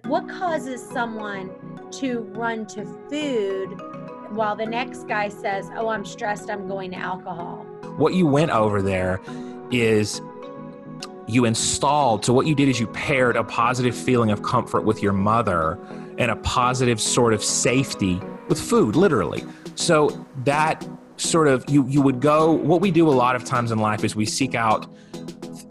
What causes someone to run to food while the next guy says, oh, I'm stressed, I'm going to alcohol? What you went over there is you installed, so what you did is you paired a positive feeling of comfort with your mother and a positive sort of safety with food, literally. So that sort of, you would go, what we do a lot of times in life is we seek out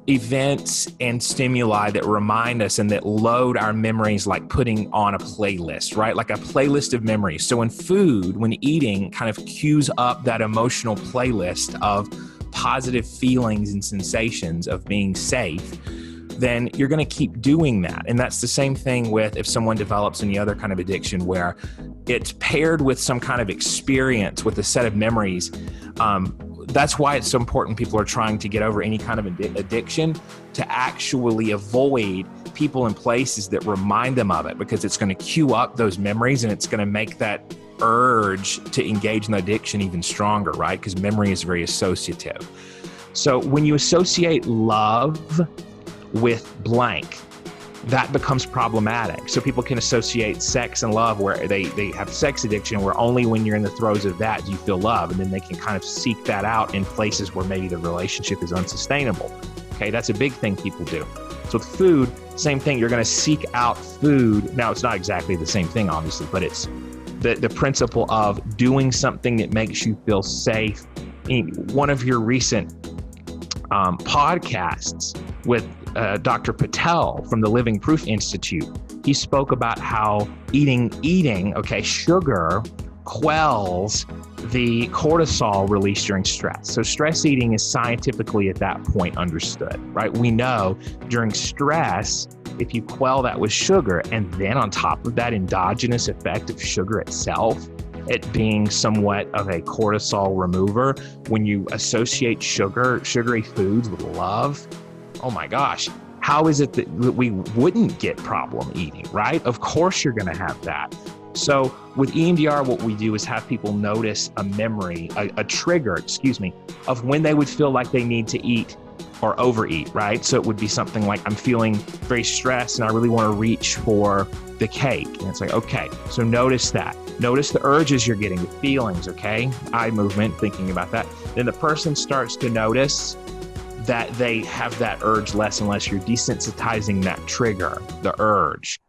events and stimuli that remind us and that load our memories, like putting on a playlist, right? Like a playlist of memories. So when food, when eating kind of cues up that emotional playlist of positive feelings and sensations of being safe, then you're going to keep doing that. And that's the same thing with if someone develops any other kind of addiction where it's paired with some kind of experience with a set of memories. That's why it's so important people are trying to get over any kind of addiction to actually avoid people and places that remind them of it, because it's going to cue up those memories and it's going to make that urge to engage in the addiction even stronger, right? Because memory is very associative. So when you associate love with blank, that becomes problematic. So people can associate sex and love where they have sex addiction where only when you're in the throes of that do you feel love, and then they can kind of seek that out in places where maybe the relationship is unsustainable. Okay, that's a big thing people do. So with food, same thing, you're gonna seek out food. Now it's not exactly the same thing, obviously, but it's the principle of doing something that makes you feel safe. One of your recent podcasts with Dr. Patel from the Living Proof Institute, he spoke about how eating, sugar quells the cortisol release during stress. So stress eating is scientifically at that point understood, right? We know during stress, if you quell that with sugar, and then on top of that endogenous effect of sugar itself, it being somewhat of a cortisol remover, when you associate sugary foods with love, oh my gosh, how is it that we wouldn't get problem eating, right? Of course you're gonna have that. So with EMDR, what we do is have people notice a memory, a trigger, of when they would feel like they need to eat or overeat, right? So it would be something like, I'm feeling very stressed and I really wanna reach for the cake. And it's like, okay, so notice that. Notice the urges you're getting, the feelings, okay? Eye movement, thinking about that. Then the person starts to notice that they have that urge less and less. You're desensitizing that trigger, the urge.